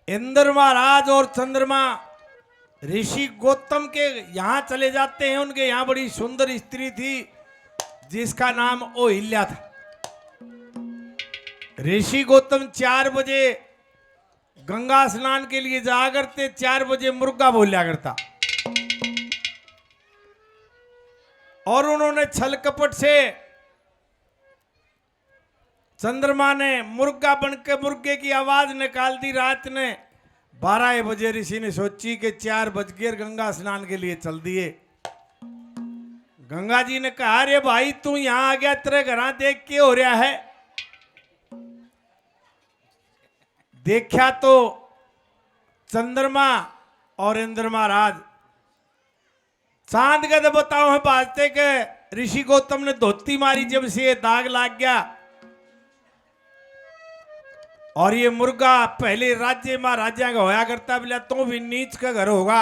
इंद्र महाराज और चंद्रमा ऋषि गौतम के यहाँ चले जाते हैं। उनके यहाँ बड़ी सुंदर स्त्री थी जिसका नाम ओहिल्या था। ऋषि गौतम 4 बजे गंगा स्नान के लिए जाया करते, 4 बजे मुर्गा बोलिया करता। और उन्होंने छल कपट से चंद्रमा ने मुर्गा बनके मुर्गे की आवाज निकाल दी। रात ने 12 बजे ऋषि ने सोची कि 4 बज गए, गंगा स्नान के लिए चल दिए। गंगा जी ने कहा, अरे भाई तू यहां आ गया, तेरे घर देख के हो रहा है। देखा तो चंद्रमा और इंद्र महाराज चांद के तो बताओ है बाजते के ऋषि गौतम ने धोती मारी, जब से ये दाग लाग गया। और ये मुर्गा पहले राज्य महाराजा का होया करता, बोला तो भी नीच का घर होगा।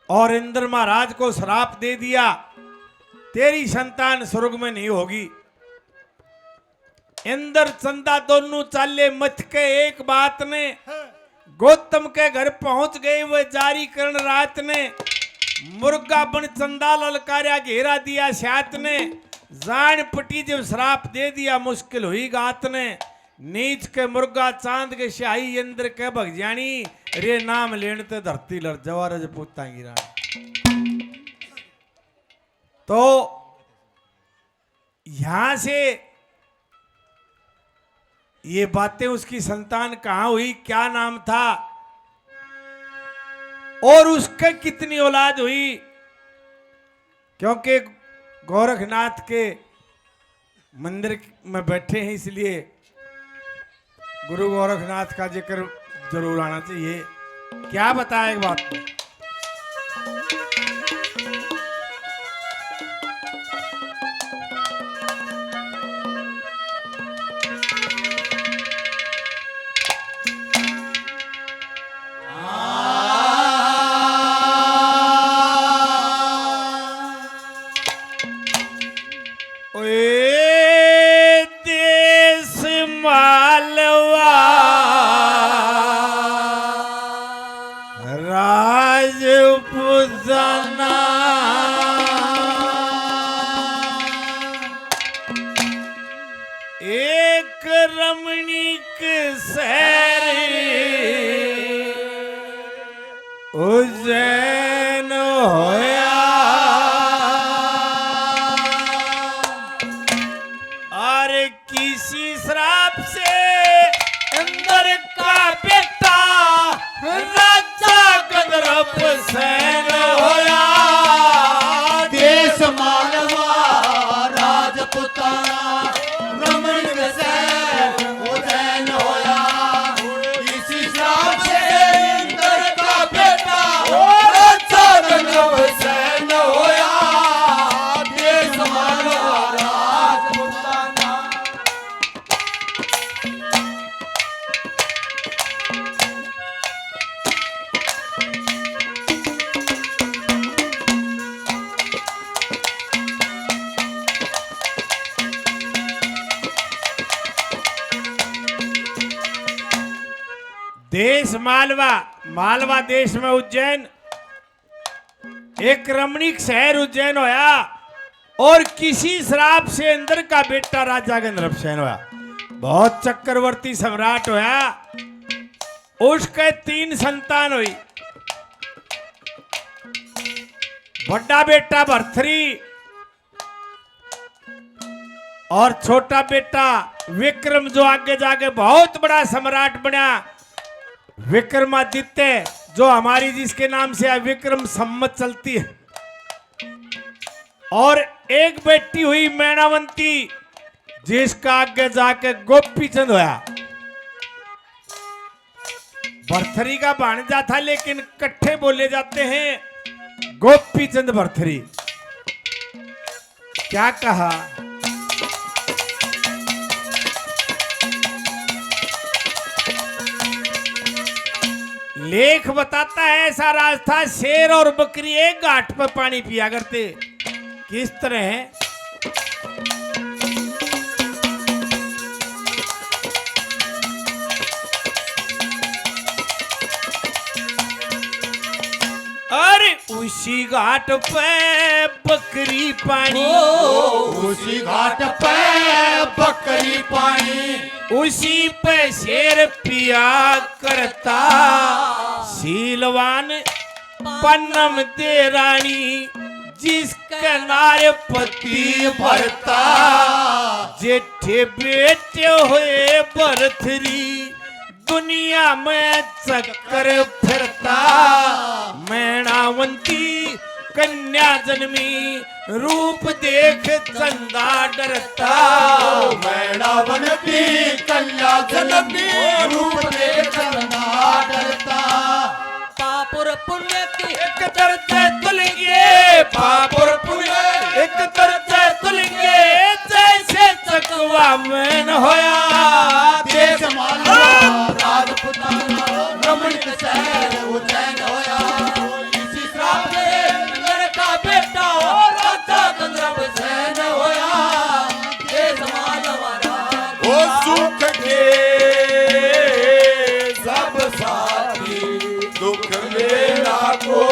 और इंद्र महाराज को श्राप दे दिया, तेरी संतान स्वर्ग में नहीं होगी। इंद्र चंदा दोनों चाले मच के एक बात ने गौतम के घर पहुंच गए। वह जारी करण रात ने मुर्गा बन चंदा ललकारिया, घेरा दिया सात ने। जान पटी जब श्राप दे दिया, मुश्किल हुई गात ने। नीच के मुर्गा चांद के शाही इंद्र के भगजानी, रे नाम लेने ते धरती लड़ जवारज पूछता गिरा। तो यहां से ये बातें, उसकी संतान कहां हुई, क्या नाम था और उसके कितनी औलाद हुई, क्योंकि गोरखनाथ के मंदिर में बैठे हैं इसलिए गुरु गोरखनाथ का जिक्र जरूर आना चाहिए। क्या बताया एक बात को, एक रमणीक शहर उज्जैन होया। और किसी श्राप से इंद्र का बेटा राजा गंधर्व सैन होया। देश मालवा राजपुताना देश मालवा, मालवा देश में उज्जैन, एक रमणीक शहर उज्जैन होया। और किसी श्राप से इंद्र का बेटा राजा गंधर्व सेन होया, बहुत चक्रवर्ती सम्राट होया। उसके 3 संतान हुई। बड़ा बेटा भर्तरी और छोटा बेटा विक्रम, जो आगे जाके बहुत बड़ा सम्राट बना। विक्रमादित्य, जो हमारी जिसके नाम से विक्रम संमत चलती है। और एक बेटी हुई मैनावंती, जिसका आगे जाके गोपीचंद होया। भरथरी का भांजा था, लेकिन इकट्ठे बोले जाते हैं गोपीचंद भरथरी। क्या कहा, लेख बताता है ऐसा राज था, शेर और बकरी एक घाट पर पानी पिया करते। किस तरह है? उसी घाट पे बकरी पानी, उसी घाट पे बकरी पानी, उसी पे शेर पिया करता, शीलवान पन्नम दे रानी, जिसके नारे पति भरता, जेठे बेटे हुए बरथरी, दुनिया में चक्कर फिरता, मैणावंती कन्या जन्मी, रूप देख चंदा डरता, मैणावंती कन्या जन्मी, रूप देख चंदा डरता, पापुर पुण्य की एक तरह तुलेंगे, पापुर पुण्य एक तरह तुलेंगे, जैसे चकवा में न होया, देश मानवा राजपुताना, रमणीक शहर उज्जैन होया, इसी श्राप से नर का बेटा और राजा गंधर्व सैन होया, देश मानवा ओ सुख के सब साथी, दुख मेरा को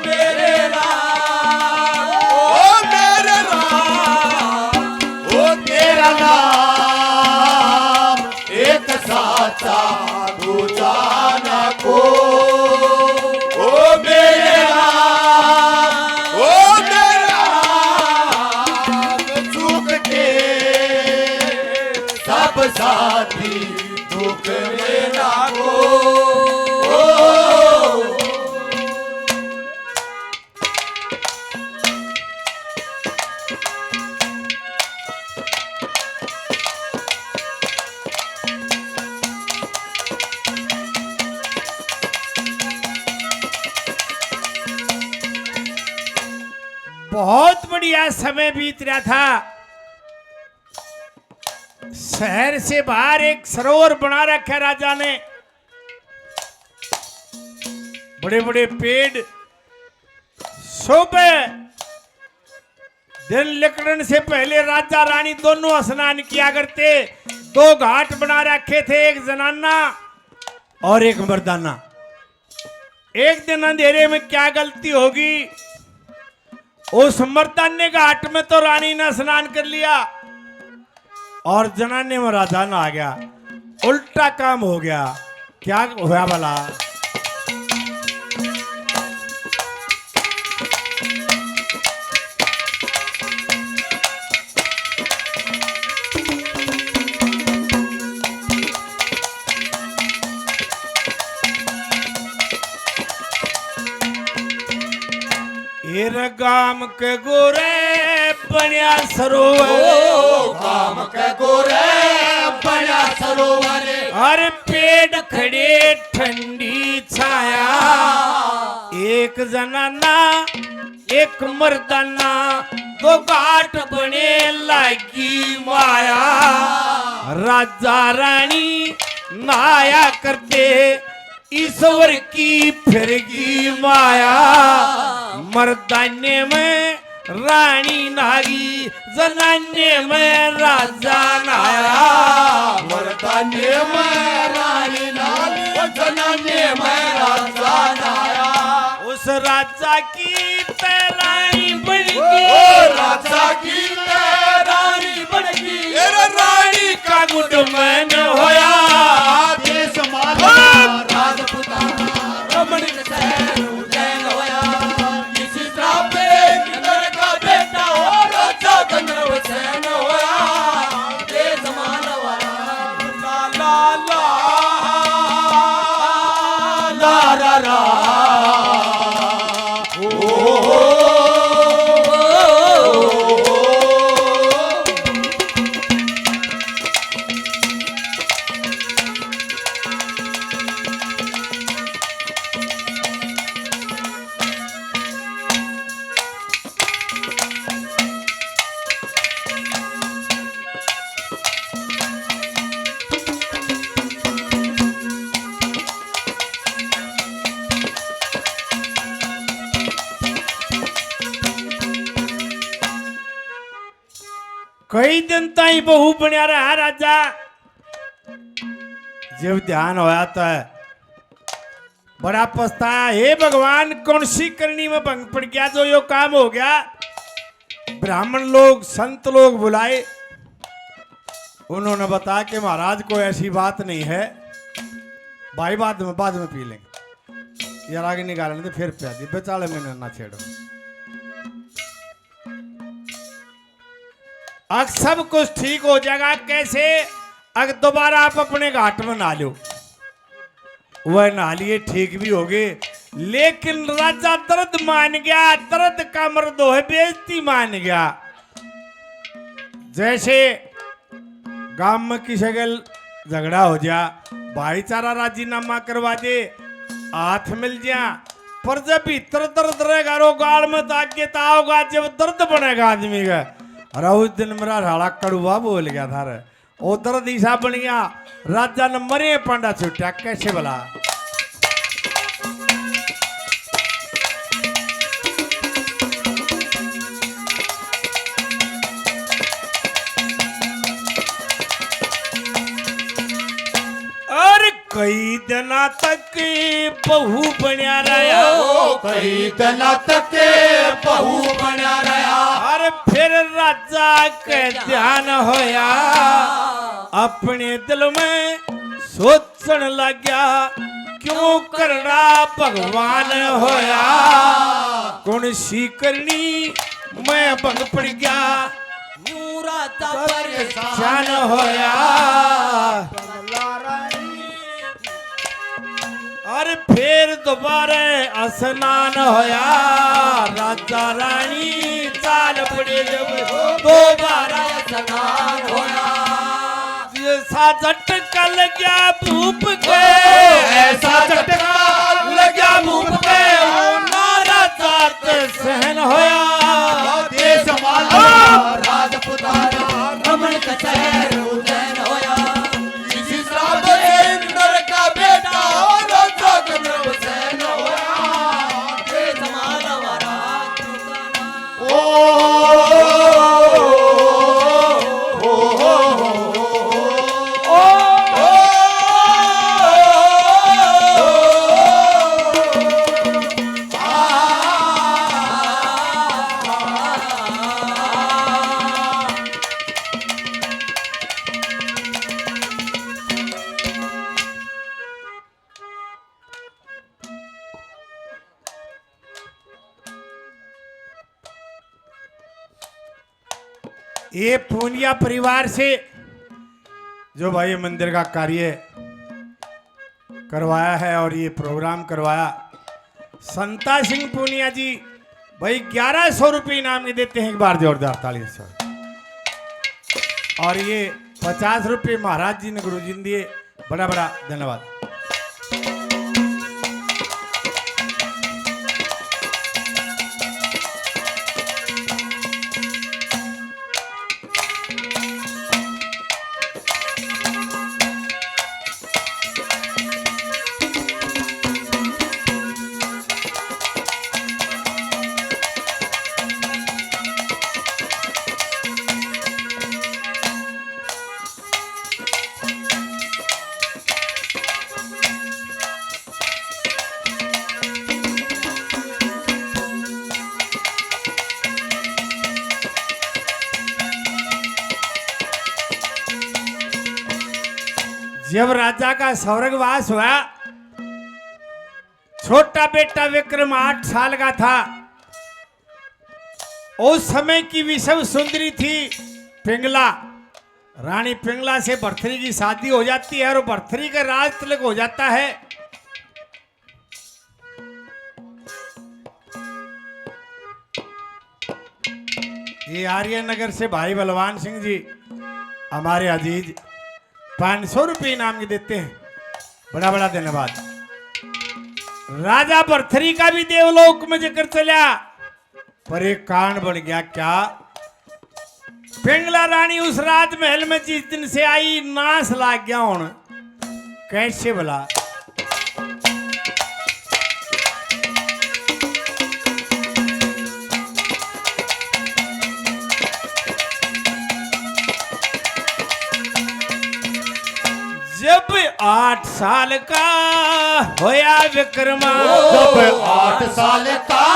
मेरे राम, ओ मेरे राम, ओ तेरा नाम एक साचा दूजा न को, ओ मेरे राम, ओ मेरे राम, सुख के सब साथी, दुख मेरा को, बहुत बढ़िया समय बीत रहा था। शहर से बाहर एक सरोवर बना रखा राजा ने, बड़े बड़े पेड़, सुबह दिन निकलने से पहले राजा रानी दोनों स्नान किया करते। दो घाट बना रखे थे, एक जनाना और एक मर्दाना। एक दिन अंधेरे में क्या गलती होगी, उस मर्दाने घाट में तो रानी ने स्नान कर लिया और जनाने में राजा ना आ गया। उल्टा काम हो गया। क्या हुआ भला? गाम के गोरे बनिया सरोवर, गाम के गोरे बनिया सरोवर, हर पेड़ खड़े ठंडी छाया, एक जनाना एक मर्दाना, दो घाट बने लागी माया। राजा रानी नहाया करते, ईश्वर की फिरगी माया। मर्दाने में रानी नागी, जनाने में राजा नाया। मर्दाने में रानी नागी, जनाने में राजा नाया। उस राजा की रानी बन ओ गई, राजा की रानी बन गई, रानी का गुड मैन होया। देश माता राजपुताना, रमणीक शहर उज्जैन होया। इसी श्राप पे इंद्र का बेटा और राजा गंधर्व सैन होया। देश मानवा ला ला ला ला ला कई दिन ताई बहू बनया रहा राजा। जब ध्यान होया तो बड़ा पछताया, हे भगवान कौन सी करनी में भंग पड़ गया जो यो काम हो गया। ब्राह्मण लोग संत लोग बुलाए, उन्होंने बताया कि महाराज कोई ऐसी बात नहीं है भाई, बाद में पी लेंगे, यार आगे निकालने तो फिर पिया दी, बेचाले में ना छेड़ो। अब सब कुछ ठीक हो जाएगा कैसे, अगर दोबारा आप अपने घाट में नहा लो, वह नहा लिए ठीक भी हो गए। लेकिन राजा दर्द मान गया, दर्द का मर्द है बेइज्जती मान गया। जैसे गांव में किसी के झगड़ा हो जा, भाईचारा राजीनामा करवा दे, हाथ मिल जा, पर जब भीतर दर्द रहेगा रो गाल में ताके होगा, जब दर्द बनेगा आदमी का। अरे उस दिन मेरा राड़ा कड़ुआ बोल गया था रे, वो दर्द ईसा बन गया, राजा ने मरे पांडा छुट्या कैसे भला। कई दिना तक बहू बनिया रहा, कई दिना तक बहू बनिया रहा। और फिर राजा के ध्यान होया, अपने दिल में सोचन लग्या, क्यों करना भगवान होया, कौन सी करनी मैं भंग पड़ गया, यूं राजा परेशान होया। और फिर दोबारा स्नान होया, राजा रानी चाल पड़े जब दोबारा स्नान होया। ऐसा झटका लग्या भूप के, ऐसा झटका लग्या भूप के, नारा जात सहन होया। देश माला राजपुताना रमन का शहर उज्जैन होया। किसी श्राप इंद्र का बेटा राजा चंद्रसेन होया। देश मानव राजपुताना। ये पूनिया परिवार से जो भाई मंदिर का कार्य करवाया है और ये प्रोग्राम करवाया, संता सिंह पूनिया जी भाई 1100 रुपये इनाम के देते हैं, एक बार जोरदार ताली से। और ये 50 रुपये महाराज जी ने गुरु जी ने दिए, बड़ा बड़ा धन्यवाद। जब राजा का स्वर्गवास हुआ, छोटा बेटा विक्रम 8 साल का था। उस समय की विश्व सुंदरी थी पिंगला, रानी पिंगला से भरथरी की शादी हो जाती है और भरथरी का राज तिलक हो जाता है। ये आर्यनगर से भाई बलवान सिंह जी हमारे अजीज 500 रुपये इनाम के देते हैं, बड़ा बड़ा धन्यवाद। राजा भरथरी का भी देवलोक में जिक्र चला, पर एक कांड बन गया। क्या? पिंगला रानी उस राजमहल में जिस दिन से आई नाश लाग गया। हूं कैसे भला? जब 8 साल का होया विक्रमा, जब 8 साल का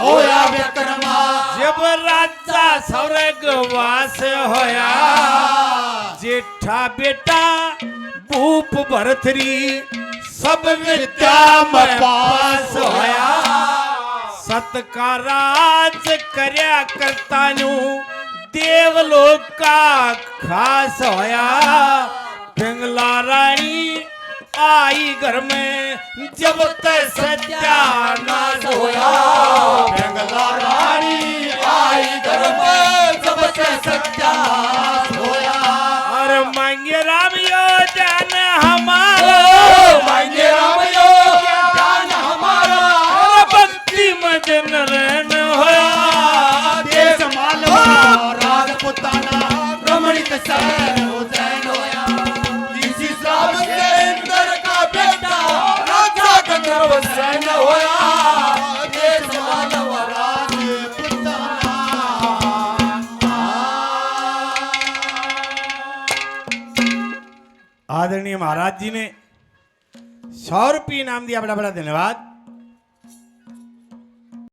होया विक्रमा, जब राजा स्वर्गवास होया, जेठा बेटा भूप भरथरी सब विद्या में पास होया। सत का राज करया करता नु देवलोक का खास होया। पिंगला रानी आई घर में जब तक सत्यानाश होया। पिंगला रानी आई घर में जब से सत्यानाश होया। और मांगे राम यो जान हमारा, मांगे राम यो जान हमारा, और भक्ति मदन रहन होया। देश मालवा राजपुताना रमणीक शहर उज्जैन होया। इसी श्राप से इंद्र का बेटा राजा का गर्भसेन होया। देश मालवा राजपुताना। आदरणीय महाराज जी ने 100 रुपये इनाम दिया, बड़ा बड़ा धन्यवाद।